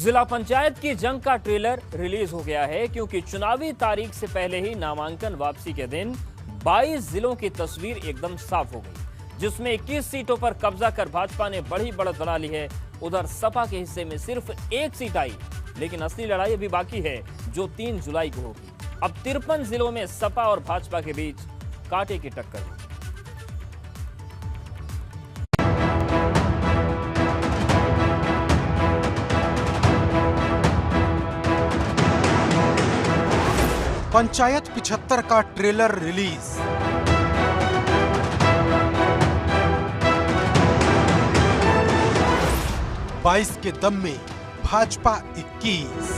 जिला पंचायत की जंग का ट्रेलर रिलीज हो गया है क्योंकि चुनावी तारीख से पहले ही नामांकन वापसी के दिन 22 जिलों की तस्वीर एकदम साफ हो गई, जिसमें 21 सीटों पर कब्जा कर भाजपा ने बड़ी बढ़त बना ली है। उधर सपा के हिस्से में सिर्फ एक सीट आई, लेकिन असली लड़ाई अभी बाकी है जो 3 जुलाई को होगी। अब 53 जिलों में सपा और भाजपा के बीच कांटे की टक्कर होगी। पंचायत 75 का ट्रेलर रिलीज। बाईस के दम में भाजपा 21।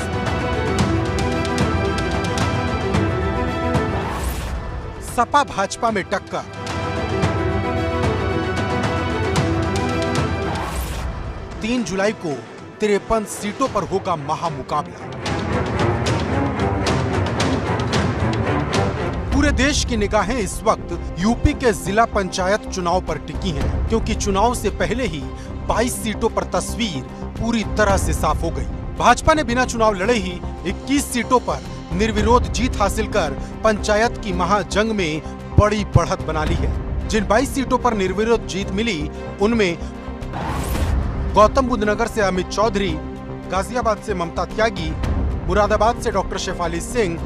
सपा भाजपा में टक्कर। तीन जुलाई को 53 सीटों पर होगा महामुकाबला। पूरे देश की निगाहें इस वक्त यूपी के जिला पंचायत चुनाव पर टिकी हैं, क्योंकि चुनाव से पहले ही 22 सीटों पर तस्वीर पूरी तरह से साफ हो गई। भाजपा ने बिना चुनाव लड़े ही 21 सीटों पर निर्विरोध जीत हासिल कर पंचायत की महाजंग में बड़ी बढ़त बना ली है। जिन 22 सीटों पर निर्विरोध जीत मिली, उनमें गौतम बुद्ध नगर से अमित चौधरी, गाजियाबाद से ममता त्यागी, मुरादाबाद से डॉक्टर शेफाली सिंह,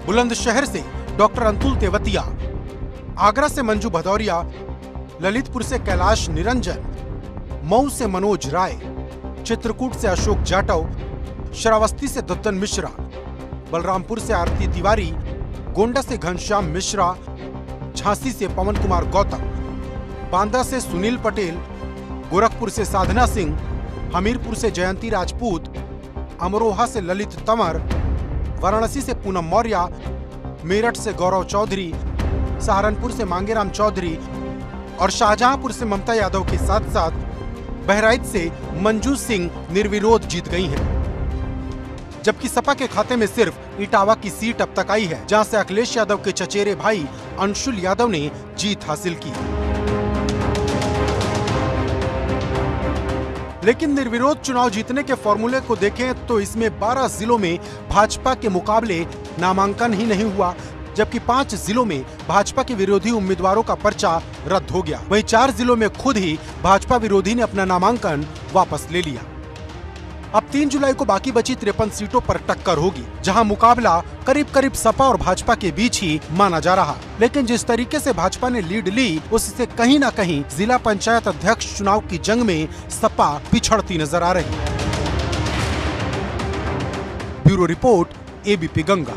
बुलंदशहर से डॉक्टर अंतुल तेवतिया, आगरा से मंजू भदौरिया, ललितपुर से कैलाश निरंजन, मऊ से मनोज राय, चित्रकूट से अशोक जाटव, श्रावस्ती से दत्तन मिश्रा, बलरामपुर से आरती तिवारी, गोंडा से घनश्याम मिश्रा, झांसी से पवन कुमार गौतम, बांदा से सुनील पटेल, गोरखपुर से साधना सिंह, हमीरपुर से जयंती राजपूत, अमरोहा से ललित तंवर, वाराणसी से पूनम मौर्य, मेरठ से गौरव चौधरी, सहारनपुर से मांगेराम चौधरी और शाहजहांपुर से ममता यादव के साथ साथ बहराइच से मंजू सिंह निर्विरोध जीत गई हैं। जबकि सपा के खाते में सिर्फ इटावा की सीट अब तक आई है, जहां से अखिलेश यादव के चचेरे भाई अंशुल यादव ने जीत हासिल की। लेकिन निर्विरोध चुनाव जीतने के फॉर्मूले को देखें तो इसमें 12 जिलों में भाजपा के मुकाबले नामांकन ही नहीं हुआ, जबकि 5 जिलों में भाजपा के विरोधी उम्मीदवारों का पर्चा रद्द हो गया। वहीं 4 जिलों में खुद ही भाजपा विरोधी ने अपना नामांकन वापस ले लिया। अब 3 जुलाई को बाकी बची 53 सीटों पर टक्कर होगी, जहां मुकाबला करीब करीब सपा और भाजपा के बीच ही माना जा रहा। लेकिन जिस तरीके से भाजपा ने लीड ली, उससे कहीं न कहीं जिला पंचायत अध्यक्ष चुनाव की जंग में सपा पिछड़ती नजर आ रही। Bureau report, ABP Ganga.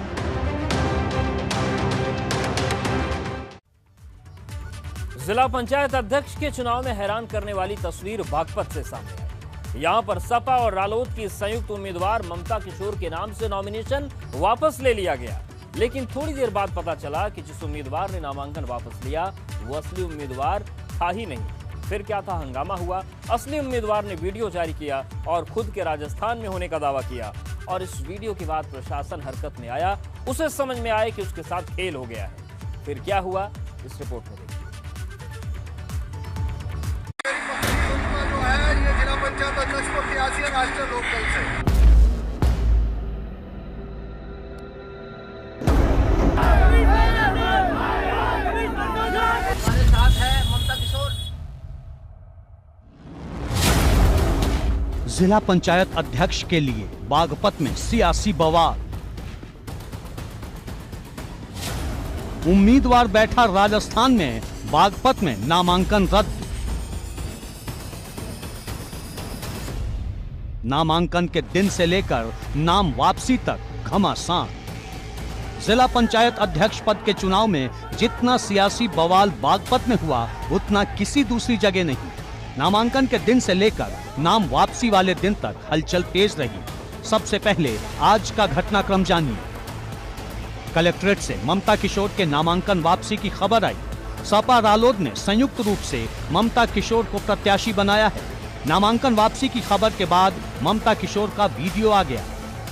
जिला पंचायत अध्यक्ष के चुनाव में हैरान करने वाली तस्वीर बागपत से सामने आई। यहां पर सपा और रालोद की संयुक्त उम्मीदवार ममता किशोर के नाम से नॉमिनेशन वापस ले लिया गया, लेकिन थोड़ी देर बाद पता चला कि जिस उम्मीदवार ने नामांकन वापस लिया वो असली उम्मीदवार था ही नहीं। फिर क्या था, हंगामा हुआ। असली उम्मीदवार ने वीडियो जारी किया और खुद के राजस्थान में होने का दावा किया, और इस वीडियो के बाद प्रशासन हरकत में आया। उसे समझ में आया कि उसके साथ खेल हो गया है। फिर क्या हुआ, इस रिपोर्ट में देखिए। राष्ट्रीय लोकदल से हमारे साथ है ममता किशोर। जिला पंचायत अध्यक्ष के लिए बागपत में सियासी बवाल। उम्मीदवार बैठा राजस्थान में, बागपत में नामांकन रद्द। नामांकन के दिन से लेकर नाम वापसी तक घमासान। जिला पंचायत अध्यक्ष पद के चुनाव में जितना सियासी बवाल बागपत में हुआ, उतना किसी दूसरी जगह नहीं। नामांकन के दिन से लेकर नाम वापसी वाले दिन तक हलचल तेज रही। सबसे पहले आज का घटनाक्रम जानिए। कलेक्ट्रेट से ममता किशोर के नामांकन वापसी की खबर आई। सपा रालोद ने संयुक्त रूप से ममता किशोर को प्रत्याशी बनाया है। नामांकन वापसी की खबर के बाद ममता किशोर का वीडियो आ गया।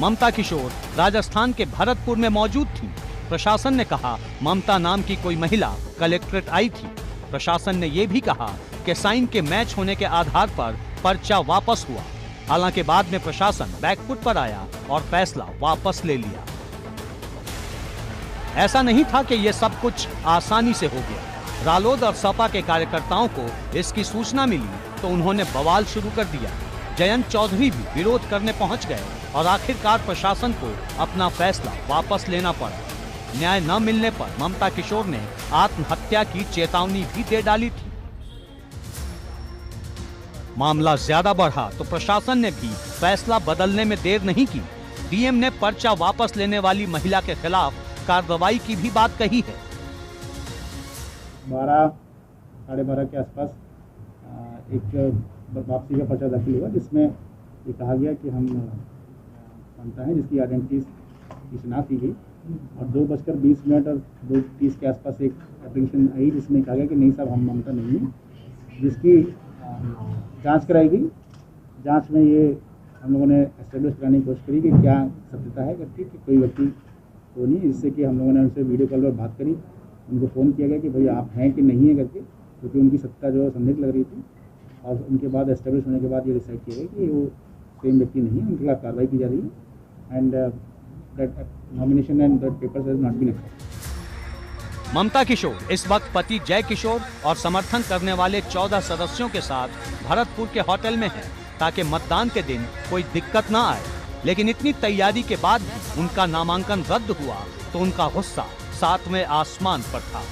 ममता किशोर राजस्थान के भरतपुर में मौजूद थी। प्रशासन ने कहा ममता नाम की कोई महिला कलेक्ट्रेट आई थी। प्रशासन ने यह भी कहा कि साइन के मैच होने के आधार पर पर्चा वापस हुआ। हालांकि बाद में प्रशासन बैकफुट पर आया और फैसला वापस ले लिया। ऐसा नहीं था कि यह सब कुछ आसानी से हो गया। रालोद और सपा के कार्यकर्ताओं को इसकी सूचना मिली तो उन्होंने बवाल शुरू कर दिया। जयंत चौधरी भी विरोध करने पहुंच गए और आखिरकार प्रशासन को अपना फैसला वापस लेना पड़ा। न्याय न मिलने पर ममता किशोर ने आत्महत्या की चेतावनी भी दे डाली थी। मामला ज्यादा बढ़ा तो प्रशासन ने भी फैसला बदलने में देर नहीं की। डीएम ने पर्चा वापस लेने वाली महिला के खिलाफ कार्रवाई की भी बात कही है। 12 साढ़े 12 के आसपास एक वापसी का पर्चा दाखिल हुआ जिसमें ये कहा गया कि हम ममता हैं जिसकी आइडेंटिटी की शिनाख्त की गई, और 2:20 और 2:30 के आसपास एक एप्लीकेशन आई जिसमें कहा गया कि नहीं साहब हम ममता नहीं हैं, जिसकी जांच कराई गई। जांच में ये हम लोगों ने एस्टेब्लिश कराने की कोशिश करी कि क्या सत्यता है कि कोई व्यक्ति तो नहीं, जिससे कि हम लोगों ने उनसे वीडियो कॉल पर बात करी, उनको फ़ोन किया गया कि भाई आप हैं कि नहीं है करके, क्योंकि उनकी सत्ता जो है संदिग्ध लग रही थी। और उनके बाद एस्टेब्लिश होने के बाद ये डिसाइड किया गया कि वो सेम व्यक्ति नहीं है, उनके खिलाफ कार्रवाई की जा रही है and that nomination and that papers has not been accepted. Mamta Kishore इस वक्त पति जय किशोर और समर्थन करने वाले 14 सदस्यों के साथ भरतपुर के होटल में हैं ताकि मतदान के दिन कोई दिक्कत ना आए। लेकिन इतनी तैयारी के बाद भी उनका नामांकन रद्द हुआ तो उनका गुस्सा 7वें आसमान पर था।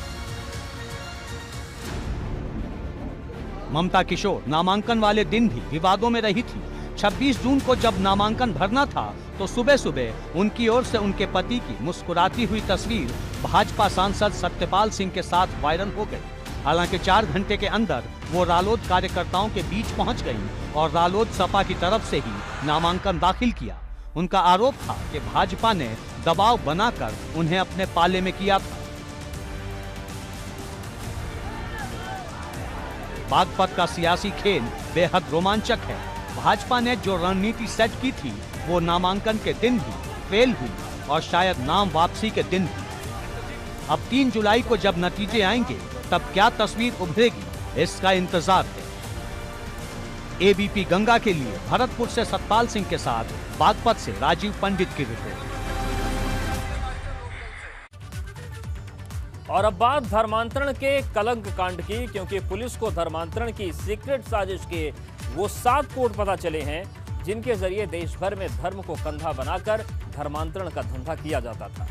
ममता किशोर नामांकन वाले दिन भी विवादों में रही थी। 26 जून को जब नामांकन भरना था तो सुबह सुबह उनकी ओर से उनके पति की मुस्कुराती हुई तस्वीर भाजपा सांसद सत्यपाल सिंह के साथ वायरल हो गई। हालांकि 4 घंटे के अंदर वो रालोद कार्यकर्ताओं के बीच पहुंच गई और रालोद सपा की तरफ से ही नामांकन दाखिल किया। उनका आरोप था कि भाजपा ने दबाव बनाकर उन्हें अपने पाले में किया था। बागपत का सियासी खेल बेहद रोमांचक है। भाजपा ने जो रणनीति सेट की थी वो नामांकन के दिन भी फेल हुई और शायद नाम वापसी के दिन भी। अब 3 जुलाई को जब नतीजे आएंगे तब क्या तस्वीर उभरेगी, इसका इंतजार है। एबीपी गंगा के लिए भरतपुर से सतपाल सिंह के साथ बागपत से राजीव पंडित की रिपोर्ट। और अब बात धर्मांतरण के कलंक कांड की, क्योंकि पुलिस को धर्मांतरण की सीक्रेट साजिश के वो 7 कोड पता चले हैं जिनके जरिए देश भर में धर्म को कंधा बनाकर धर्मांतरण का धंधा किया जाता था।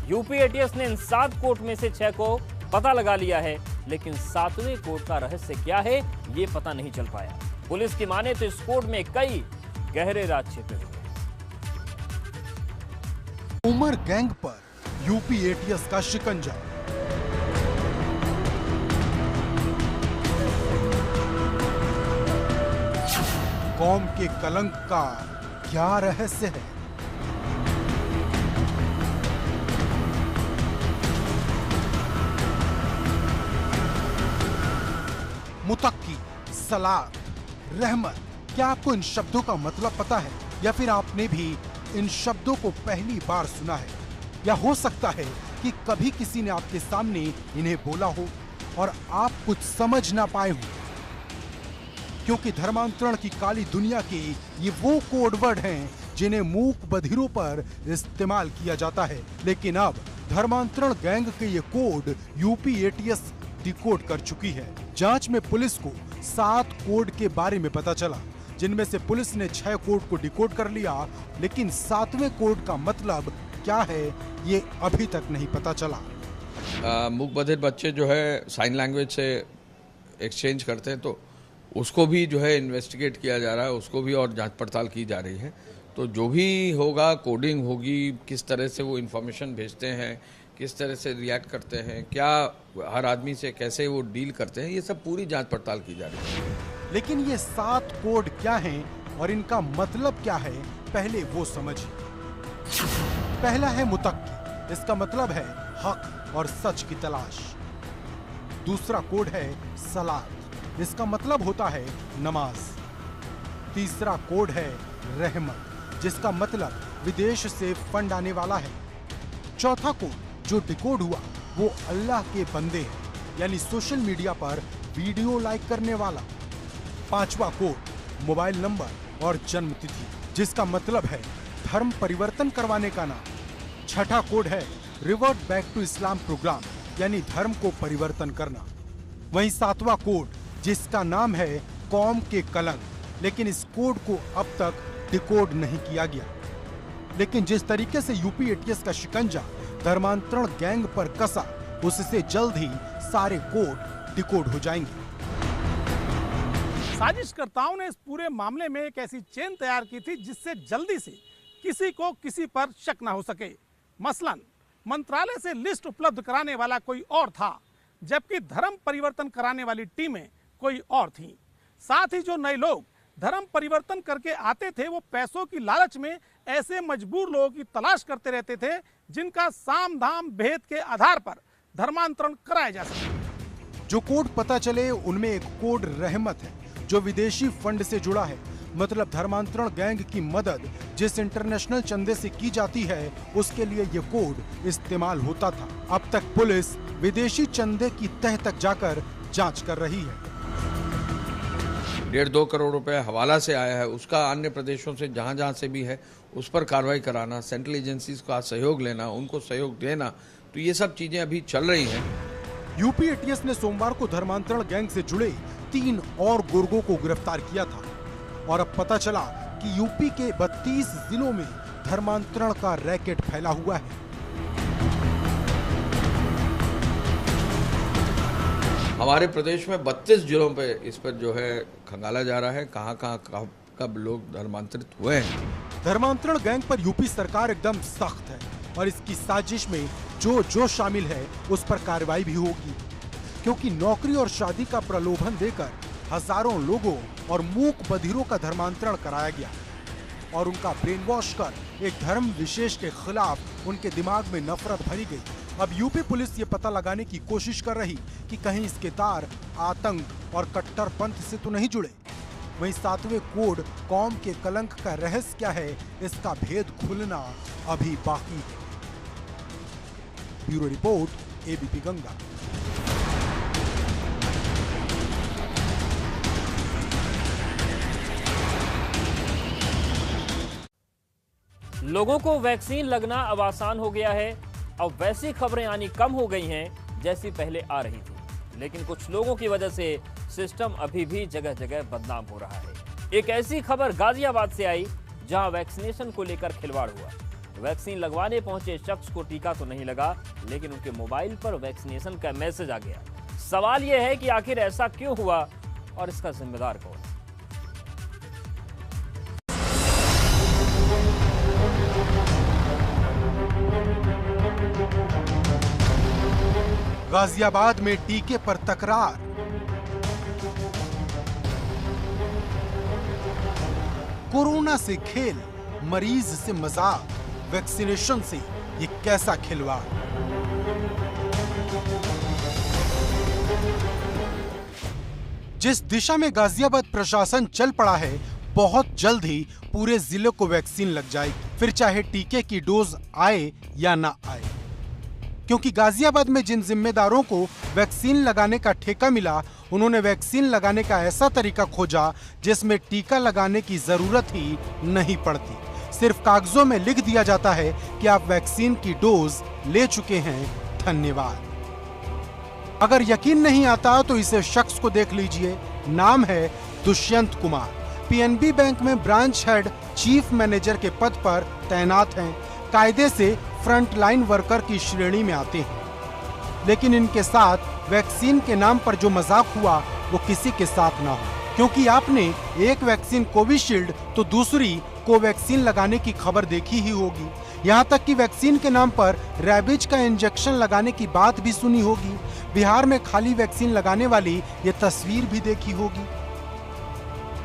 यूपी एटीएस ने इन 7 कोड में से 6 को पता लगा लिया है, लेकिन 7वें कोड का रहस्य क्या है ये पता नहीं चल पाया। पुलिस की माने तो इस कोड में कई गहरे राज छिपे हुए हैं। उमर गैंग पर यूपी एटीएस का शिकंजा। कौम के कलंक का क्या रहस्य है? मुतक्की, सलाह, रहमत, क्या आपको इन शब्दों का मतलब पता है या फिर आपने भी इन शब्दों को पहली बार सुना है? या हो सकता है कि कभी किसी ने आपके सामने इन्हें बोला हो और आप कुछ समझ ना पाए हो, क्योंकि धर्मांतरण की काली दुनिया के ये वो कोड वर्ड हैं जिन्हें मूक बधिरों पर इस्तेमाल किया जाता है। लेकिन अब धर्मांतरण गैंग के ये कोड यूपी एटीएस डिकोड कर चुकी है। जांच में पुलिस को 7 कोड के बारे में पता चला, जिनमें से पुलिस ने 6 कोड को डिकोड कर लिया, लेकिन 7वें कोड का मतलब क्या है ये अभी तक नहीं पता चला। मूक बधिर बच्चे जो है साइन लैंग्वेज से एक्सचेंज करते हैं, तो उसको भी जो है इन्वेस्टिगेट किया जा रहा है, उसको भी और जांच पड़ताल की जा रही है। तो जो भी होगा, कोडिंग होगी, किस तरह से वो इन्फॉर्मेशन भेजते हैं, किस तरह से रिएक्ट करते हैं, क्या हर आदमी से कैसे वो डील करते हैं, ये सब पूरी जांच पड़ताल की जा रही है। लेकिन ये 7 कोड क्या हैं और इनका मतलब क्या है, पहले वो समझिए। पहला है मुतक्की, इसका मतलब है हक और सच की तलाश। दूसरा कोड है सलात, इसका मतलब होता है नमाज। तीसरा कोड है रहमत, जिसका मतलब विदेश से फंड आने वाला है। चौथा कोड जो डिकोड हुआ वो अल्लाह के बंदे हैं, यानी सोशल मीडिया पर वीडियो लाइक करने वाला। 5वां कोड मोबाइल नंबर और जन्म तिथि, जिसका मतलब है धर्म परिवर्तन करवाने का नाम। छठा कोड है revert back to Islam program, यानी धर्म को परिवर्तन करना। वहीं सातवां कोड, जिसका नाम है कौम के कलंक, लेकिन इस कोड को अब तक डिकोड नहीं किया गया। लेकिन जिस तरीके से यूपी एटीएस का शिकंजा धर्मांतरण गैंग पर कसा, उससे जल्द ही सारे कोड डिकोड हो जाएंगे। साजिशकर्ताओं ने इस पूरे मामले में एक ऐसी चेन तैयार की थी जिससे जल्दी से किसी को किसी पर शक न हो सके। मसलन मंत्रालय से लिस्ट उपलब्ध कराने वाला कोई और था, जबकि धर्म परिवर्तन कराने वाली टीमें कोई और थीं। साथ ही जो नए लोग धर्म परिवर्तन करके आते थे, वो पैसों की लालच में ऐसे मजबूर लोगों की तलाश करते रहते थे जिनका साम दाम भेद के आधार पर धर्मांतरण कराया जा सके। जो कोड पता चले उनमें एक कोड रहमत है, जो विदेशी फंड से जुड़ा है। मतलब धर्मांतरण गैंग की मदद जिस इंटरनेशनल चंदे से की जाती है, उसके लिए ये कोड इस्तेमाल होता था। अब तक पुलिस विदेशी चंदे की तह तक जाकर जांच कर रही है। 1.5-2 करोड़ रुपए हवाला से आया है, उसका अन्य प्रदेशों से जहां जहां से भी है उस पर कार्रवाई कराना, सेंट्रल एजेंसीज का सहयोग लेना, उनको सहयोग देना, तो ये सब चीजें अभी चल रही हैं। यूपी एटीएस ने सोमवार को धर्मांतरण गैंग से जुड़े 3 और गुर्गों को गिरफ्तार किया था और अब पता चला कि यूपी के 32 जिलों में धर्मांतरण का रैकेट फैला हुआ है। हमारे प्रदेश में 32 जिलों पे इस पर जो है खंगाला जा रहा है, कहाँ कब लोग धर्मांतरित हुए हैं। धर्मांतरण गैंग पर यूपी सरकार एकदम सख्त है और इसकी साजिश में जो शामिल है उस पर कार्रवाई भी होगी, क्योंकि नौकरी और शादी का प्रलोभन देकर हजारों लोगों और मूक बधिरों का धर्मांतरण कराया गया और उनका ब्रेन वॉश कर एक धर्म विशेष के खिलाफ उनके दिमाग में नफरत भरी गई। अब यूपी पुलिस ये पता लगाने की कोशिश कर रही कि कहीं इसके तार आतंक और कट्टरपंथ से तो नहीं जुड़े। वहीं 7वें कोड कौम के कलंक का रहस्य क्या है, इसका भेद खुलना अभी बाकी है। Bureau report, ABP Ganga. लोगों को वैक्सीन लगना अब आसान हो गया है। अब वैसी खबरें आनी कम हो गई हैं जैसी पहले आ रही थी, लेकिन कुछ लोगों की वजह से सिस्टम अभी भी जगह जगह बदनाम हो रहा है। एक ऐसी खबर गाजियाबाद से आई जहां वैक्सीनेशन को लेकर खिलवाड़ हुआ। वैक्सीन लगवाने पहुंचे शख्स को टीका तो नहीं लगा, लेकिन उनके मोबाइल पर वैक्सीनेशन का मैसेज आ गया। सवाल यह है कि आखिर ऐसा क्यों हुआ और इसका जिम्मेदार कौन है। गाजियाबाद में टीके पर तकरार। कोरोना से खेल, मरीज से मजाक, वैक्सीनेशन से ये कैसा खिलवाड़। जिस दिशा में गाजियाबाद प्रशासन चल पड़ा है, बहुत जल्द ही पूरे जिले को वैक्सीन लग जाएगी, फिर चाहे टीके की डोज आए या ना आए। क्योंकि गाजियाबाद में जिन जिम्मेदारों को वैक्सीन लगाने का ठेका मिला, उन्होंने वैक्सीन लगाने का ऐसा तरीका खोजा जिसमें टीका लगाने की जरूरत ही नहीं पड़ती। सिर्फ कागजों में लिख दिया जाता है कि आप वैक्सीन की डोज ले चुके हैं, धन्यवाद। अगर यकीन नहीं आता तो इसे शख्स को देख लीजिए। नाम है दुष्यंत कुमार। पीएनबी बैंक में ब्रांच हेड चीफ मैनेजर के पद पर तैनात हैं। कायदे से फ्रंट लाइन वर्कर की श्रेणी में आते हैं, लेकिन इनके साथ वैक्सीन के नाम पर जो मजाक हुआ वो किसी के साथ ना हो, क्योंकि आपने एक वैक्सीन कोविशील्ड तो दूसरी कोवैक्सीन लगाने की खबर देखी ही होगी। यहाँ तक कि वैक्सीन के नाम पर रैबिज का इंजेक्शन लगाने की बात भी सुनी होगी। बिहार में खाली वैक्सीन लगाने वाली ये तस्वीर भी देखी होगी।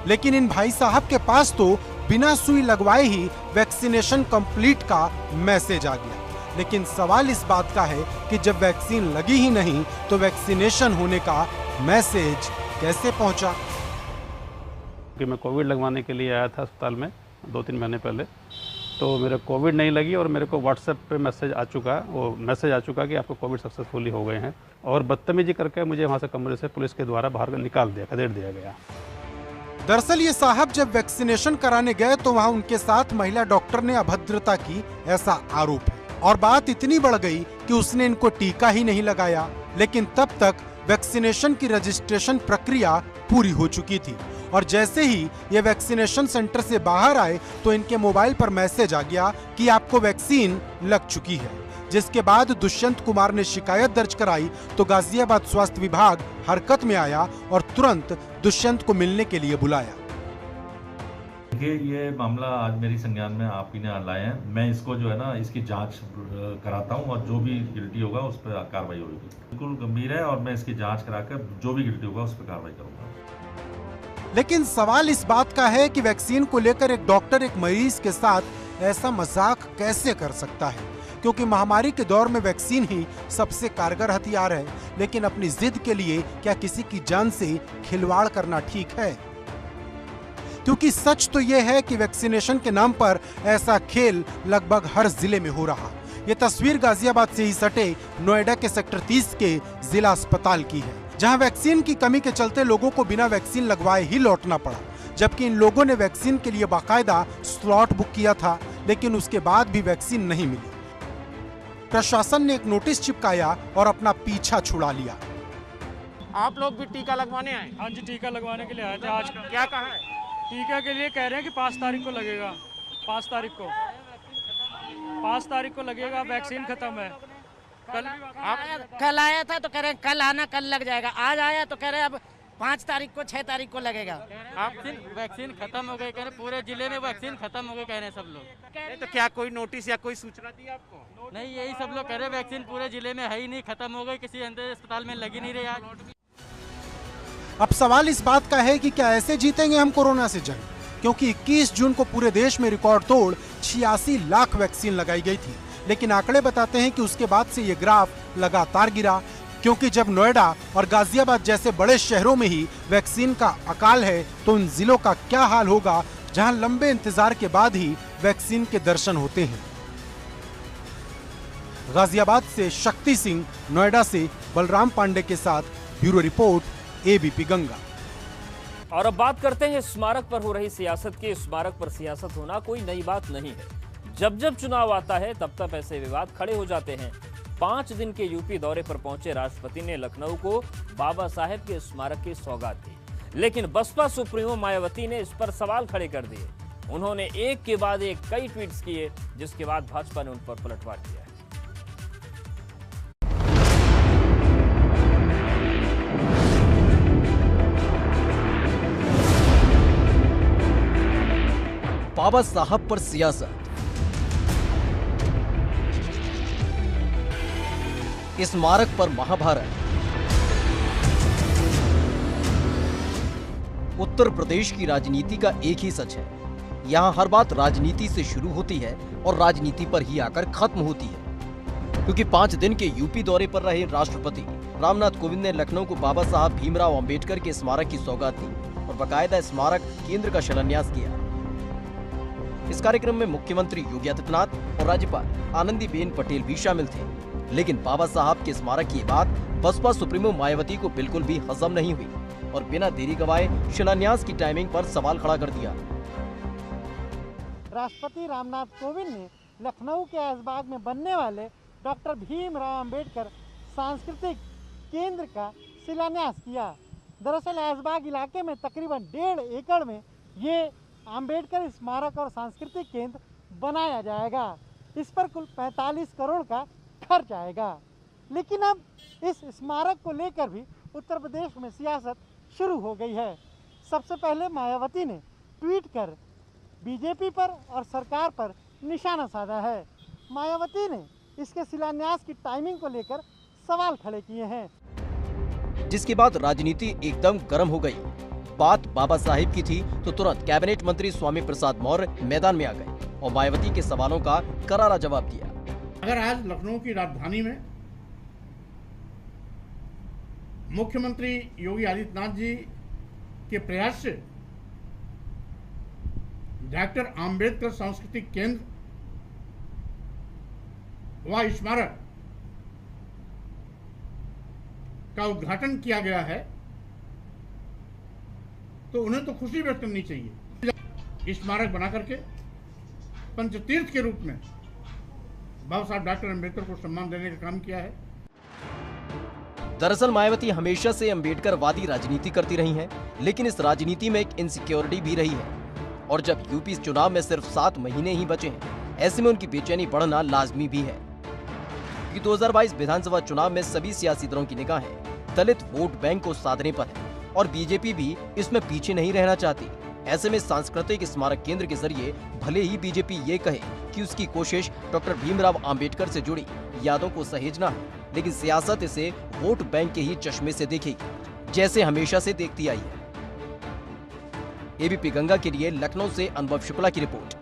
लेकिन इन भाई साहब के पास तो बिना सुई लगवाए ही वैक्सीनेशन कंप्लीट का मैसेज आ गया। लेकिन सवाल इस बात का है कि जब वैक्सीन लगी ही नहीं तो वैक्सीनेशन होने का मैसेज कैसे पहुंचा। कि मैं कोविड लगवाने के लिए आया था अस्पताल में 2-3 महीने पहले, तो मेरे कोविड नहीं लगी और मेरे को व्हाट्सएप पे मैसेज आ चुका कि आपको कोविड सक्सेसफुली हो गए हैं, और बदतमीजी करके मुझे वहाँ से कमरे से पुलिस के द्वारा बाहर निकाल दिया, खदेड़ दिया गया। दरअसल ये साहब जब वैक्सीनेशन कराने गए तो वहाँ उनके साथ महिला डॉक्टर ने अभद्रता की, ऐसा आरोप है। और बात इतनी बढ़ गई कि उसने इनको टीका ही नहीं लगाया। लेकिन तब तक वैक्सीनेशन की रजिस्ट्रेशन प्रक्रिया पूरी हो चुकी थी और जैसे ही ये वैक्सीनेशन सेंटर से बाहर आए तो इनके मोबाइल पर मैसेज आ गया कि आपको वैक्सीन लग चुकी है। जिसके बाद दुष्यंत कुमार ने शिकायत दर्ज कराई तो गाजियाबाद स्वास्थ्य विभाग हरकत में आया और तुरंत दुष्यंत को मिलने के लिए बुलाया। ये मामला आज मेरी संज्ञान में आप ही ने लाए हैं। मैं इसको जो है ना इसकी जांच कराता हूं और जो भी गिल्टी होगा उस पर कार्रवाई होगी। बिल्कुल गंभीर है और मैं इसकी जांच कराकर जो भी गिल्टी होगा उस पर कार्रवाई करूंगा। लेकिन सवाल इस बात का है कि वैक्सीन को लेकर एक डॉक्टर एक मरीज के साथ ऐसा मजाक कैसे कर सकता है, क्योंकि महामारी के दौर में वैक्सीन ही सबसे कारगर हथियार है। लेकिन अपनी जिद के लिए क्या किसी की जान से खिलवाड़ करना ठीक है? क्योंकि सच तो यह है कि वैक्सीनेशन के नाम पर ऐसा खेल लगभग हर जिले में हो रहा। ये तस्वीर गाजियाबाद से ही सटे नोएडा के सेक्टर 30 के जिला अस्पताल की है, जहां वैक्सीन की कमी के चलते लोगों को बिना वैक्सीन लगवाए ही लौटना पड़ा। जबकि इन लोगों ने वैक्सीन के लिए बाकायदा स्लॉट बुक किया था, लेकिन उसके बाद भी वैक्सीन नहीं मिली। प्रशासन ने एक नोटिस चिपकाया और अपना पीछा छुड़ा लिया। आप लोग भी टीका लगवाने आए? हाँ जी, टीका लगवाने के लिए आए थे। आज का क्या कहा है? टीका के लिए कह रहे हैं कि 5 तारीख को लगेगा। 5 तारीख को लगेगा। वैक्सीन खत्म है। कल आया था तो कह रहे हैं कल आना, कल लग जाएगा। आज आया तो कह रहे हैं अब 5 तारीख को 6 तारीख को लगेगा। वैक्सीन खत्म हो गई, कह रहे पूरे जिले में वैक्सीन खत्म हो गई, कह रहे सब लोग। तो क्या कोई नोटिस या कोई सूचना दी आपको? नहीं, यही सब लोग कह रहे वैक्सीन पूरे जिले में है ही नहीं, खत्म हो गई, किसी अंदर अस्पताल में लगी नहीं रही आज। अब सवाल इस बात का है कि क्या ऐसे जीतेंगे हम कोरोना से जंग? क्योंकि 21 जून को पूरे देश में रिकॉर्ड तोड़ 86 लाख वैक्सीन लगाई गई थी। लेकिन आंकड़े बताते हैं कि उसके बाद से ये ग्राफ लगातार गिरा, क्योंकि जब नोएडा और गाजियाबाद जैसे बड़े शहरों में ही वैक्सीन का अकाल है तो उन जिलों का क्या हाल होगा जहां लंबे इंतजार के बाद ही वैक्सीन के दर्शन होते हैं। गाजियाबाद से शक्ति सिंह, नोएडा से बलराम पांडे के साथ ब्यूरो रिपोर्ट, एबीपी गंगा। और अब बात करते हैं स्मारक पर हो रही सियासत की। स्मारक पर सियासत होना कोई नई बात नहीं है। जब जब चुनाव आता है तब तब ऐसे विवाद खड़े हो जाते हैं। 5 दिन के यूपी दौरे पर पहुंचे राष्ट्रपति ने लखनऊ को बाबा साहेब के स्मारक की सौगात दी, लेकिन बसपा सुप्रीमो मायावती ने इस पर सवाल खड़े कर दिए। उन्होंने एक के बाद एक कई ट्वीट्स किए, जिसके बाद भाजपा ने उन पर पलटवार किया है। बाबा साहब पर सियासत। स्मारक पर महाभारत। उत्तर प्रदेश की राजनीति का एक ही सच है, यहाँ हर बात राजनीति से शुरू होती है और राजनीति पर ही आकर खत्म होती है। क्योंकि 5 दिन के यूपी दौरे पर रहे राष्ट्रपति रामनाथ कोविंद ने लखनऊ को बाबा साहब भीमराव अंबेडकर के स्मारक की सौगात दी और बाकायदा स्मारक केंद्र का शिलान्यास किया। इस कार्यक्रम में मुख्यमंत्री योगी आदित्यनाथ और राज्यपाल आनंदीबेन पटेल भी शामिल थे। लेकिन बाबा साहब के स्मारक की बात बसपा सुप्रीमो मायावती को बिल्कुल भी हजम नहीं हुई और बिना देरी गवाए शिलान्यास की टाइमिंग पर सवाल खड़ा कर दिया। राष्ट्रपति रामनाथ कोविंद ने लखनऊ के ऐशबाग में बनने वाले डॉक्टर भीमराव अंबेडकर सांस्कृतिक केंद्र का शिलान्यास किया। दरअसल ऐशबाग इलाके में तकरीबन 1.5 एकड़ में ये अंबेडकर स्मारक और सांस्कृतिक केंद्र बनाया जाएगा। इस पर कुल 45 करोड़ का खर्च आएगा। लेकिन अब इस स्मारक को लेकर भी उत्तर प्रदेश में सियासत शुरू हो गई है। सबसे पहले मायावती ने ट्वीट कर बीजेपी पर और सरकार पर निशाना साधा है। मायावती ने इसके शिलान्यास की टाइमिंग को लेकर सवाल खड़े किए हैं, जिसके बाद राजनीति एकदम गर्म हो गई। बात बाबा साहिब की थी तो तुरंत कैबिनेट मंत्री स्वामी प्रसाद मौर्य मैदान में आ गए और मायावती के सवालों का करारा जवाब दिया। अगर आज लखनऊ की राजधानी में मुख्यमंत्री योगी आदित्यनाथ जी के प्रयास से डॉक्टर आम्बेडकर सांस्कृतिक केंद्र व स्मारक का उद्घाटन किया गया है, तो उन्हें तो खुशी व्यक्त करनी चाहिए। स्मारक बना करके पंचतीर्थ के रूप में बाबा साहब डॉक्टर अम्बेडकर को सम्मान देने का काम किया है। दरअसल मायावती हमेशा से अम्बेडकरवादी राजनीति करती रही हैं, लेकिन इस राजनीति में एक इनसिक्योरिटी भी रही है। और जब यूपी चुनाव में सिर्फ 7 महीने ही बचे हैं, ऐसे में उनकी बेचैनी बढ़ना लाजमी भी है। क्योंकि 2022 विधानसभा चुनाव में सभी सियासी दलों की निगाहें दलित वोट बैंक को साधने पर है और बीजेपी भी इसमें पीछे नहीं रहना चाहती। ऐसे में सांस्कृतिक स्मारक केंद्र के जरिए भले ही बीजेपी ये कहे कि उसकी कोशिश डॉक्टर भीमराव अंबेडकर से जुड़ी यादों को सहेजना है, लेकिन सियासत इसे वोट बैंक के ही चश्मे से देखेगी, जैसे हमेशा से देखती आई है। एबीपी गंगा के लिए लखनऊ से अनुभव शुक्ला की रिपोर्ट।